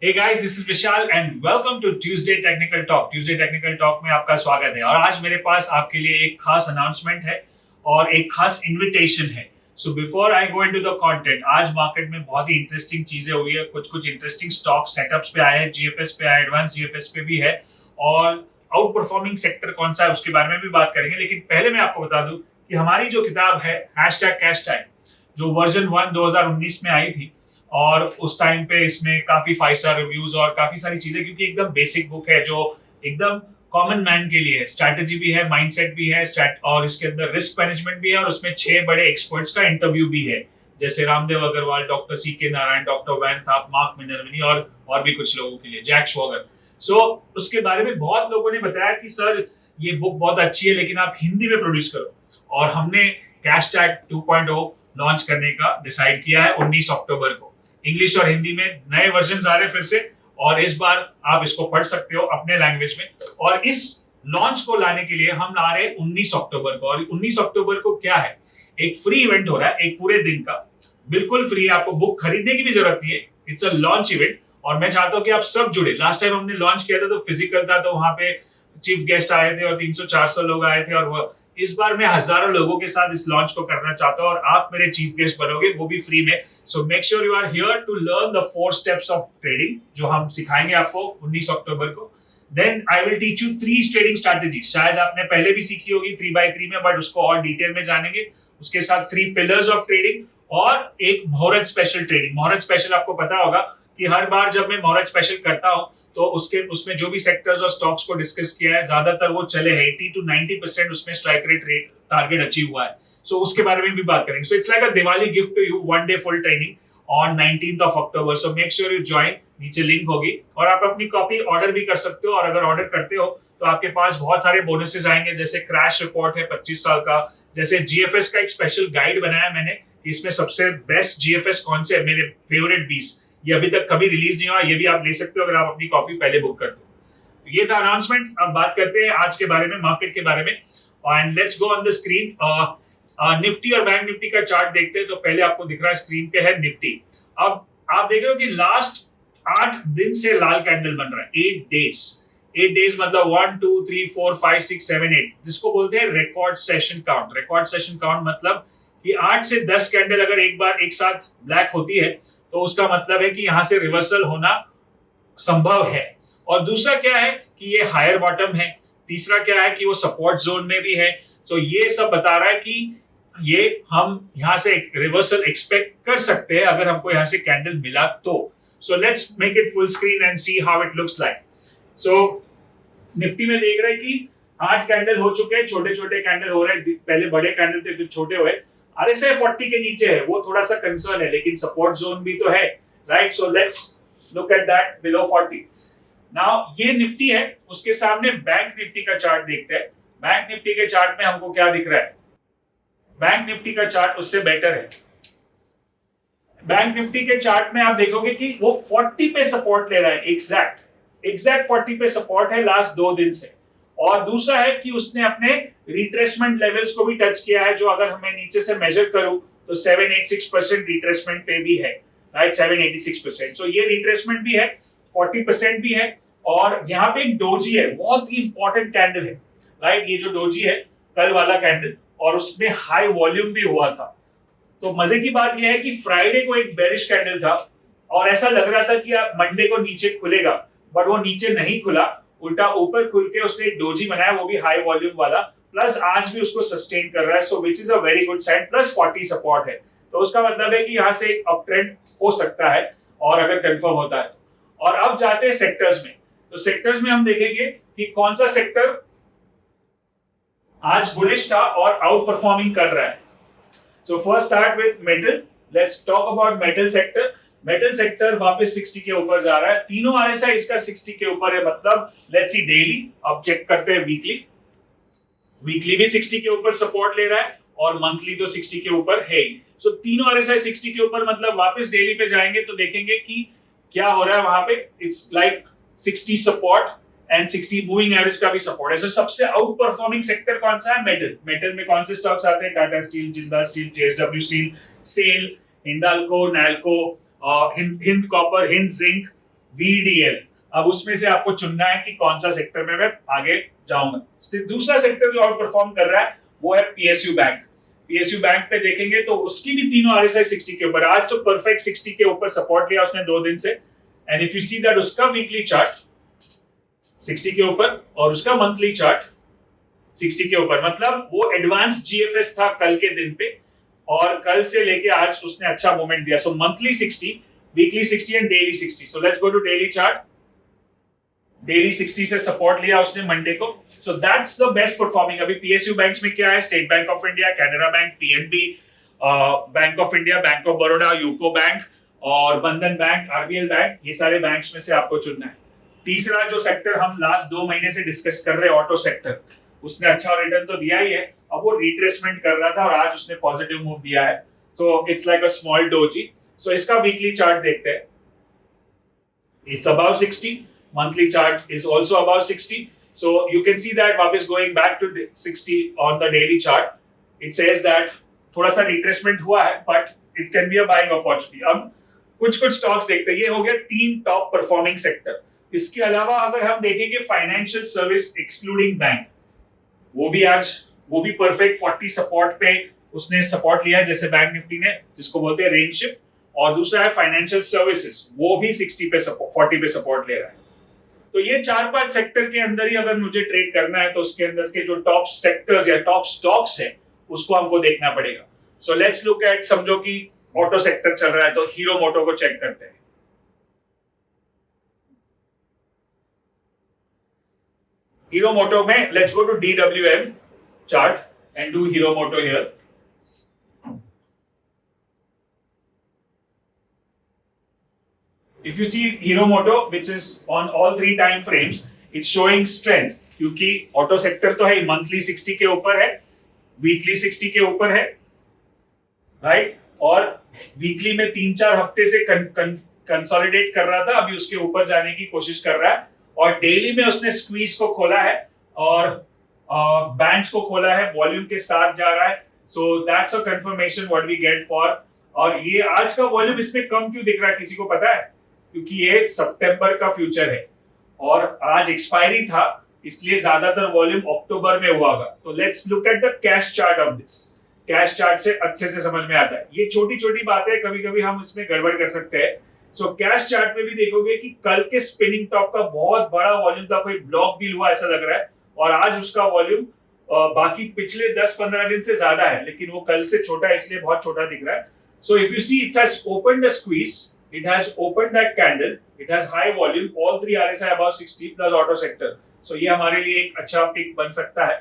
Hey guys, this is Vishal and welcome to Tuesday Technical Talk. Tuesday Technical Talk में आपका स्वागत है और आज मेरे पास आपके लिए एक खास अनाउंसमेंट है और एक खास इनविटेशन है. So before I go into the content, आज मार्केट में बहुत ही इंटरेस्टिंग चीजें हुई है. कुछ इंटरेस्टिंग स्टॉक सेटअप्स पे आए हैं, जीएफएस पे आए, एडवांस जीएफएस पे भी है और आउट परफॉर्मिंग सेक्टर कौन सा है उसके बारे में भी बात करेंगे. लेकिन पहले मैं आपको बता दूं कि हमारी जो किताब है #कैश जो वर्जन 1 2019 में आई थी और उस टाइम पे इसमें काफी 5 स्टार रिव्यूज और काफी सारी चीजें, क्योंकि एकदम बेसिक बुक है जो एकदम कॉमन मैन के लिए है. स्ट्रैटेजी भी है, माइंडसेट भी है और इसके अंदर रिस्क मैनेजमेंट भी है और उसमें 6 बड़े एक्सपर्ट्स का इंटरव्यू भी है, जैसे Ramdev Agarwal, doctor CK Narayan, doctor Van Tharp, Mark Minervini और भी कुछ लोगों के लिए, जैक श्वॉगर. सो उसके बारे में बहुत लोगों ने बताया कि सर ये बुक बहुत अच्छी है लेकिन आप हिंदी में प्रोड्यूस करो. और हमने कैश टैग 2.0 लॉन्च करने का डिसाइड किया है 19 अक्टूबर को. इंग्लिश और हिंदी में नए वर्जन आ रहे हैं फिर से और इस बार आप इसको पढ़ सकते हो अपने लैंग्वेज में. और इस लॉन्च को लाने के लिए हम ला रहे हैं 19 अक्टूबर को. और 19 अक्टूबर को क्या है, एक फ्री इवेंट हो रहा है, एक पूरे दिन का, बिल्कुल फ्री है. आपको बुक खरीदने की भी जरूरत नहीं है. इट्स अ लॉन्च इवेंट और मैं चाहता हूँ कि आप सब जुड़े. लास्ट टाइम हमने लॉन्च किया था तो फिजिकल था, तो वहां पे चीफ गेस्ट आए थे और 300-400 लोग आए थे. और वो इस बार मैं हजारों लोगों के साथ इस लॉन्च को करना चाहता हूं और आप मेरे चीफ गेस्ट बनोगे, वो भी फ्री में. So make sure you are here to learn the 4 steps of trading जो हम सिखाएंगे आपको 19 अक्टूबर को. Then I will teach you 3 trading strategies. शायद आपने पहले भी सीखी होगी 3x3 में, बट उसको और डिटेल में जानेंगे. उसके साथ 3 पिलर्स ऑफ ट्रेडिंग और एक मुहूर्त स्पेशल ट्रेडिंग. मुहूर्त स्पेशल आपको पता होगा कि हर बार जब मैं मुहूर्त स्पेशल करता हूं तो उसमें जो भी सेक्टर्स और स्टॉक्स को डिस्कस किया है ज्यादातर वो चले हैं. 80 to 90% उसमें स्ट्राइक रेट टारगेट अचीव हुआ है. सो उसके बारे में भी बात करेंगे. So it's like a Diwali gift to you, 1 day full training on 19th of October. So make sure you join. नीचे लिंक होगी और आप अपनी कॉपी ऑर्डर भी कर सकते हो. और अगर ऑर्डर करते हो तो आपके पास बहुत सारे बोनसेस आएंगे, जैसे क्रैश रिपोर्ट है 25 साल का, जैसे जीएफएस का एक स्पेशल गाइड बनाया मैंने कि इसमें सबसे बेस्ट जीएफएस कौन से है, मेरे फेवरेट 20. ये अभी तक कभी रिलीज नहीं हुआ, ये भी आप ले सकते हो अगर आप अपनी कॉपी पहले बुक कर दो. तो ये था अनाउंसमेंट. अब बात करते हैं आज के बारे में, मार्केट के बारे में. And let's go on the screen. Nifty और बैंक निफ्टी का चार्ट देखते हैं. तो पहले आपको दिख रहा है स्क्रीन पे है निफ्टी. अब आप देख रहे हो कि लास्ट 8 दिन से लाल कैंडल बन रहा है. 8 डेज मतलब 1 2 3 4 5 6 7 8, जिसको बोलते हैं record session count. Record session count मतलब कि 8 से 10 कैंडल अगर एक बार एक साथ ब्लैक होती है तो उसका मतलब है कि यहां से रिवर्सल होना संभव है. और दूसरा क्या है कि ये हायर बॉटम है. तीसरा क्या है कि वो सपोर्ट जोन में भी है. तो ये सब बता रहा है कि ये हम यहां से रिवर्सल एक्सपेक्ट कर सकते हैं अगर हमको यहां से कैंडल मिला तो. So let's make it full screen and see how it looks like. So Nifty में देख रहे हैं कि 8 कैंडल हो चुके हैं, छोटे छोटे कैंडल हो रहे हैं. पहले बड़े कैंडल थे फिर छोटे हुए. आरएसआई 40 के नीचे है, वो थोड़ा सा कंसर्न है, लेकिन सपोर्ट जोन भी तो है, right. So let's look at that below 40. Now ये निफ्टी है, उसके सामने बैंक निफ्टी का चार्ट देखते हैं. बैंक निफ्टी के चार्ट में हमको क्या दिख रहा है? बैंक निफ्टी का चार्ट उससे बेटर है. बैंक निफ्टी के चार्ट में आप देखोगे कि वो 40 पे सपोर्ट ले रहा है. एग्जैक्ट 40 पे सपोर्ट है लास्ट 2 दिन से. और दूसरा है कि उसने अपने रिट्रेसमेंट लेवल्स को भी टच किया है, जो अगर मैं नीचे से मेजर करूं तो 786% रिट्रेसमेंट पे भी है, राइट. 786%. सो ये रिट्रेसमेंट भी है, 40% भी है. और यहाँ पे एक डोजी है, बहुत ही इंपॉर्टेंट कैंडल है, राइट. ये जो डोजी है कल वाला कैंडल, और उसमें हाई वॉल्यूम भी हुआ था. तो मजे की बात यह है कि फ्राइडे को एक बेरिश कैंडल था और ऐसा लग रहा था कि मंडे को नीचे खुलेगा, बट वो नीचे नहीं खुला, उल्टा ऊपर खुल के उसने एक डोजी बनाया, वो भी हाई वॉल्यूम वाला. प्लस आज भी उसको सस्टेन कर रहा है. So which is a very good sign. Plus 40 support है, तो उसका मतलब है कि यहाँ से एक अप ट्रेंड हो सकता है और अगर कंफर्म होता है तो. और अब जाते हैं सेक्टर्स में. तो सेक्टर्स में हम देखेंगे कि कौन सा सेक्टर आज बुलिश था और आउट परफॉर्मिंग कर रहा है. So first start with metal. Let's talk about metal sector. Metal sector वापस 60 के ऊपर जा रहा है. तीनों आरएसआई इसका 60 के ऊपर है. मतलब लेट्स सी डेली. अब चेक करते हैं वीकली. वीकली भी 60 के ऊपर सपोर्ट ले रहा है और मंथली तो 60 के ऊपर है ही. सो तीनों आरएसआई 60 के ऊपर, मतलब वापस डेली पे जाएंगे तो देखेंगे कि क्या हो रहा है वहां पे. It's like 60 support and 60 moving average का भी सपोर्ट है. सबसे आउट परफॉर्मिंग सेक्टर कौन सा है? मेटल. मेटल में कौन से स्टॉक्स आते हैं? Tata steel, Jindal steel, JSW steel, SAIL, Hindalco, Nalco, Hind copper, Hind zinc, VDL। अब उसमें से आपको चुनना है कि कौन सा सेक्टर में मैं आगे जाऊंगा। दूसरा सेक्टर जो आउट परफॉर्म कर रहा है वो है PSU बैंक। PSU बैंक पे देखेंगे तो उसकी भी तीनों RSI 60 के ऊपर, आज तो परफेक्ट 60 के ऊपर सपोर्ट लिया उसने 2 दिन से। And if you see that उसका वीकली चार्ट 60 के ऊपर और उसका मंथली चार्ट 60 के ऊपर, मतलब वो एडवांस GFS था कल के दिन पे, और कल से लेके आज उसने अच्छा मूवमेंट दिया। So monthly 60, weekly 60 and daily 60। So let's go to daily chart. Daily 60 से सपोर्ट लिया उसने मंडे को। So that's the best performing. अभी PSU बैंक्स में क्या है, state bank of India, Canara bank, PNB, bank of India, bank of Baroda, UCO bank और Bandhan bank, RBL bank, ये सारे बैंक्स में से आपको चुनना है। तीसरा जो सेक्टर हम लास्ट 2 महीने से डिस्कस कर रहे हैं, ऑटो सेक्टर, उसने अच्छा रिटर्न तो दिया ही है, अब वो रिट्रेसमेंट कर रहा था और आज उसने पॉजिटिव मूव दिया है। So it's like a small doji. So इसका वीकली चार्ट देखते हैं। It's above 60. Monthly chart is also above 60. So you can see that वापस going back to 60 on the daily chart. It says that थोड़ा सा retracement हुआ है, but it can be a buying opportunity. अब कुछ stocks देखते हैं। ये हो गया 3 टॉप परफॉर्मिंग सेक्टर। इसके अलावा अगर हम देखेंगे फाइनेंशियल सर्विस एक्सक्लूडिंग बैंक, वो भी परफेक्ट 40 सपोर्ट पे उसने सपोर्ट लिया है, जैसे बैंक निफ्टी ने, जिसको बोलते हैं रेंज शिफ्ट। और दूसरा है फाइनेंशियल सर्विसेज, वो भी 40 पे सपोर्ट ले रहा है। तो ये 4-5 सेक्टर के अंदर ही अगर मुझे ट्रेड करना है तो उसके अंदर के जो टॉप सेक्टर्स या टॉप स्टॉक्स है उसको हमको देखना पड़ेगा। सो लेट्स लुक एट, समझो कि ऑटो सेक्टर चल रहा है तो हीरो मोटो को चेक करते हैं। हीरो मोटो में let's go to DWM chart and do Hero Moto here. If you see Hero Moto, which is on all 3 time frames, it's showing strength, क्योंकि ऑटो सेक्टर तो है, मंथली 60 के ऊपर है, वीकली 60 के ऊपर है, राइट, और वीकली में 3-4 हफ्ते से कंसोलिडेट कर रहा था, अभी उसके ऊपर जाने की कोशिश कर रहा है, और डेली में उसने स्क्वीज को खोला है और बैंड्स को खोला है, वॉल्यूम के साथ जा रहा है। So that's a confirmation what we get for. और ये आज का वॉल्यूम इसमें कम क्यों दिख रहा है, किसी को पता है? क्योंकि ये सितंबर का फ्यूचर है और आज एक्सपायरी था, इसलिए ज्यादातर वॉल्यूम अक्टूबर में हुआ होगा। तो let's look at the cash chart of this. Cash chart से अच्छे से समझ में आता है। ये छोटी छोटी बातें कभी कभी हम इसमें गड़बड़ कर सकते हैं। सो कैश चार्ट में भी देखोगे कि कल के स्पिनिंग टॉप का बहुत बड़ा वॉल्यूम था, कोई ब्लॉक डील हुआ ऐसा लग रहा है, और आज उसका वॉल्यूम बाकी पिछले 10-15 दिन से ज्यादा है, लेकिन वो कल से छोटा है इसलिए बहुत छोटा दिख रहा है। So if you see, it has opened the squeeze, it has opened that candle, it has high volume, all 3 RSI above 60 plus auto sector. So ये हमारे लिए एक अच्छा पिक बन सकता है।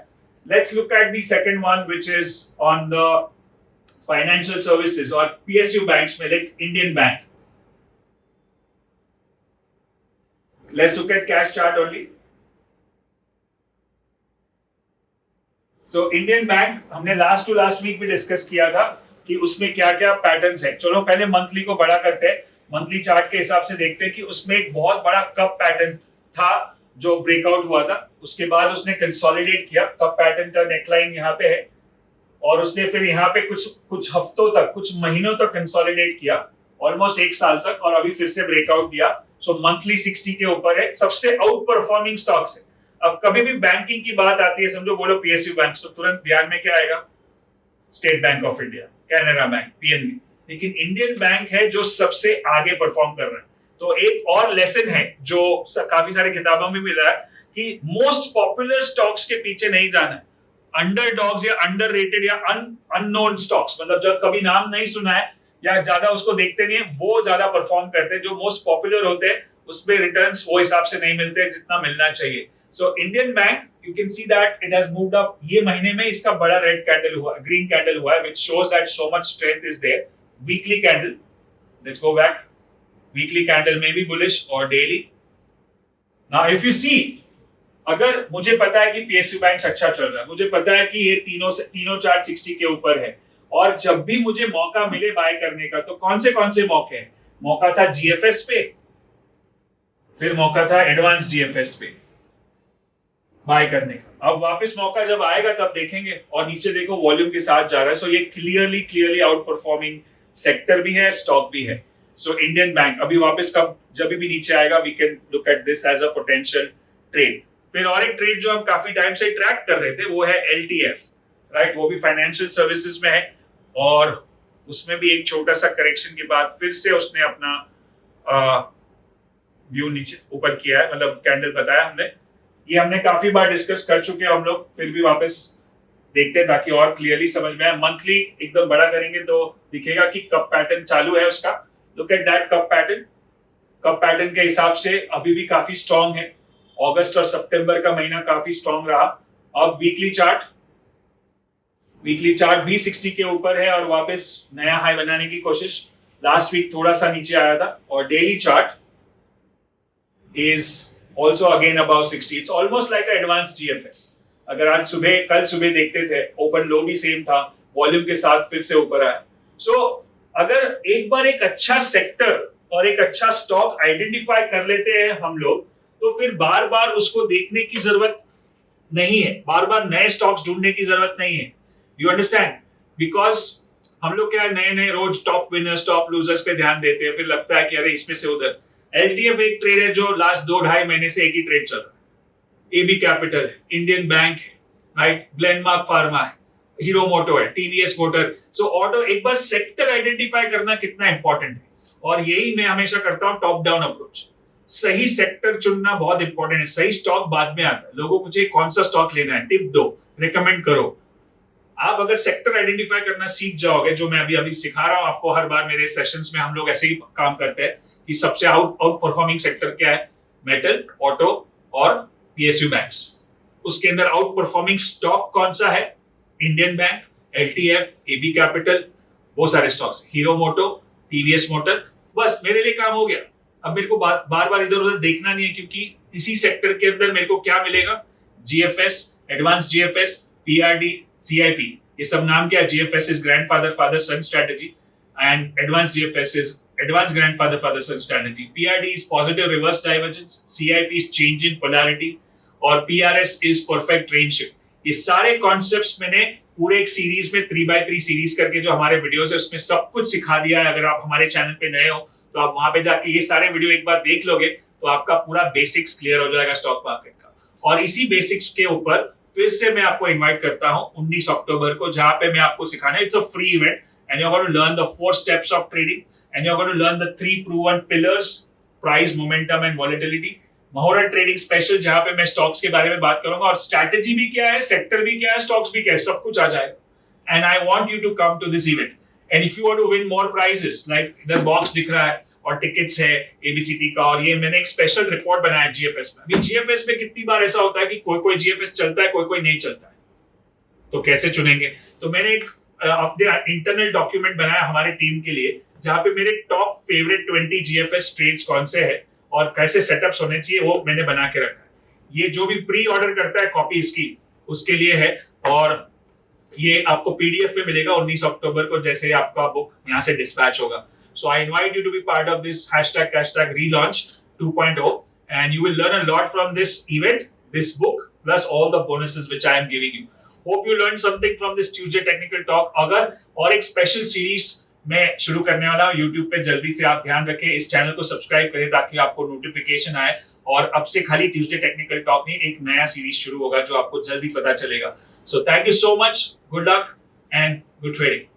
Let's look at the second one, which is on the financial services or PSU banks में, like Indian Bank. Let's look at cash chart only. So Indian Bank हमने लास्ट वीक भी डिस्कस किया था कि उसमें क्या क्या पैटर्न्स है। चलो पहले मंथली को बड़ा करते हैं। मंथली चार्ट के हिसाब से देखते हैं कि उसमें एक बहुत बड़ा कप पैटर्न था जो ब्रेकआउट हुआ था, उसके बाद उसने कंसोलिडेट किया। कप पैटर्न का नेकलाइन यहाँ पे है और उसने फिर यहाँ पे कुछ हफ्तों तक, कुछ महीनों तक कंसोलिडेट किया, ऑलमोस्ट 1 साल तक, और अभी फिर से ब्रेकआउट दिया। सो मंथली 60 के ऊपर है, सबसे आउट परफॉर्मिंग स्टॉक्स है। अब कभी भी बैंकिंग की बात आती है, समझो बोलो PSU बैंक, तो तुरंत ध्यान में क्या आएगा? State bank of India, Canara bank, PNB। लेकिन इंडियन बैंक है जो सबसे आगे परफॉर्म कर रहा है। तो एक और लेसन है जो काफी सारी किताबों में मिला है कि मोस्ट पॉपुलर स्टॉक्स के पीछे नहीं जाना है। अंडरडॉग्स या अंडररेटेड या अननोन स्टॉक्स, मतलब जब कभी नाम नहीं सुना है या ज्यादा उसको देखते नहीं है, वो ज्यादा परफॉर्म करते हैं। जो मोस्ट पॉपुलर होते हैं उसमें रिटर्न्स वो हिसाब से नहीं मिलते जितना मिलना चाहिए। So Indian bank, you can see that it has moved up। ये महीने में इसका बड़ा रेड कैंडल हुआ, ग्रीन कैंडल हुआ है, which shows that so much strength is there। Weekly candle, let's go back। Weekly candle में भी बुलिश और daily. now if you see, अगर मुझे पता है कि PSU बैंक अच्छा चल रहा है, मुझे पता है कि ये तीनों चार्ट 60 के ऊपर है, और जब भी मुझे मौका मिले बाय करने का, तो कौन से मौके हैं? मौका था GFS पे, फिर मौका था एडवांस GFS पे बाय करने का। अब वापस मौका जब आएगा तब देखेंगे। और नीचे देखो वॉल्यूम के साथ जा रहा है। सो ये क्लियरली आउट परफॉर्मिंग सेक्टर भी है, स्टॉक भी है। सो इंडियन बैंक अभी वापस कब जब भी नीचे आएगा we can look at this as a potential trade. फिर और एक ट्रेड जो हम काफी टाइम से ट्रैक कर रहे थे वो है LTF, राइट, वो भी फाइनेंशियल सर्विसेज में है और उसमें भी एक छोटा सा करेक्शन के बाद फिर से उसने अपना व्यू नीचे ऊपर किया है, मतलब कैंडल बताया हमने। ये हमने काफी बार डिस्कस कर चुके हैं हम लोग, फिर भी वापस देखते हैं ताकि और क्लियरली समझ में आए। मंथली एकदम बड़ा करेंगे तो दिखेगा कि कब पैटर्न चालू है उसका। लुक एट दैट कब पैटर्न। कब पैटर्न के हिसाब से अभी भी काफी स्ट्रांग है। अगस्त और सितंबर का महीना काफी स्ट्रांग रहा। अब वीकली चार्ट भी 60 के ऊपर है और वापस नया हाई बनाने की कोशिश। लास्ट वीक थोड़ा सा नीचे आया था और daily chart is also again above 60. It's almost like an advanced GFS. अगर आज कल सुबह देखते थे ओपन लो भी सेम था, वॉल्यूम के साथ फिर से ऊपर आया। सो अगर एक बार एक अच्छा सेक्टर और एक अच्छा स्टॉक आइडेंटिफाई कर लेते हैं हम लोग तो फिर बार बार उसको देखने की जरूरत नहीं है, बार बार नए स्टॉक्स ढूंढने की जरूरत नहीं है। You understand? बिकॉज हम लोग क्या नए नए रोज टॉप विनर्स टॉप लूजर्स पे ध्यान देते हैं, फिर लगता है कि अरे इसमें से उधर। LTF एक ट्रेड है जो लास्ट 2-2.5 महीने से एक ही ट्रेड चल रहा है। AB कैपिटल है, इंडियन बैंक है, राइट, ग्लेनमार्क फार्मा है, हीरो मोटो है, TVS मोटर। सो ऑटो एक बार सेक्टर आइडेंटिफाई करना कितना इंपॉर्टेंट है और यही मैं हमेशा करता हूँ, टॉप डाउन अप्रोच। सही सेक्टर चुनना बहुत इंपॉर्टेंट है, सही स्टॉक बाद में आता है। लोगों को चाहिए कौन सा स्टॉक लेना है, टिप दो, रिकमेंड करो। आप अगर सेक्टर आइडेंटिफाई करना सीख जाओगे, जो मैं अभी सिखा रहा हूं आपको, हर बार मेरे सेशंस में हम लोग ऐसे ही काम करते हैं कि सबसे आउट परफॉर्मिंग सेक्टर क्या है, मेटल, ऑटो और PSU बैंक्स। उसके अंदर आउट परफॉर्मिंग स्टॉक कौन सा है, Indian bank, LTF, AB capital, वो सारे स्टॉक्स, हीरो मोटो, TVS मोटर। बस मेरे लिए काम हो गया। अब मेरे को बार बार इधर उधर देखना नहीं है, क्योंकि इसी सेक्टर के अंदर मेरे को क्या मिलेगा, GFS, advance GFS, PRD, CIP, ये सब नाम क्या है। GFS is grandfather father son strategy and advance GFS is advance grandfather father son strategy. PRD is positive reverse divergence, CIP is change in polarity और PRS is perfect range shift. ये सारे concepts मैंने पूरे एक series में 3x3 series करके जो हमारे वीडियोस है उसमें सब कुछ सिखा दिया है। अगर आप हमारे चैनल पे नए हो तो आप वहां पे जाके ये सारे वीडियो एक बार देख लोगे तो आपका पूरा बेसिक्स क्लियर हो जाएगा स्टॉक मार्केट का। और इसी बेसिक्स के ऊपर फिर से मैं आपको इनवाइट करता हूं 19 अक्टूबर को, जहां पे मैं आपको सिखाना है, it's a free event and you are going to learn the 4 steps of trading and you are going to learn the 3 proven pillars, price, momentum and volatility. Muhurat trading special, जहां पे मैं स्टॉक्स के बारे में बात करूंगा और स्ट्रैटेजी भी क्या है, सेक्टर भी क्या है, स्टॉक्स भी क्या है, सब कुछ आ जाएगा। And I want you to come to this event and if you want to win more prizes, like इधर बॉक्स दिख रहा है और टिकट्स है ABCD का, और ये मैंने एक स्पेशल रिपोर्ट बनाया है GFS में। अभी GFS में कितनी बार ऐसा होता है कि कोई GFS चलता है, कोई नहीं चलता है, तो कैसे चुनेंगे। तो मैंने एक अपने इंटरनल डॉक्यूमेंट बनाया हमारे टीम के लिए, जहां पे मेरे टॉप फेवरेट 20 GFS ट्रेड्स कौन से हैं और कैसे सेटअप्स होने चाहिए वो मैंने बना के रखा है। ये जो भी प्री ऑर्डर करता है कॉपी इसकी, उसके लिए है, और ये आपको PDF में मिलेगा 19 अक्टूबर को, जैसे आपका बुक यहाँ से डिस्पैच होगा। So I invite you to be part of this hashtag relaunch 2.0 and you will learn a lot from this event, this book, plus all the bonuses which I am giving you. Hope you learned something from this Tuesday Technical Talk. अगर और एक special series मैं शुरू करने वाला हूँ YouTube पे, जल्दी से आप ध्यान रखें, इस चैनल को सब्सक्राइब करें ताकि आपको नोटिफिकेशन आए। और अब से खाली ट्यूजडे टेक्निकल टॉक नहीं, एक नया सीरीज शुरू होगा जो आपको जल्दी पता चलेगा। So thank you so much, good luck and good trading.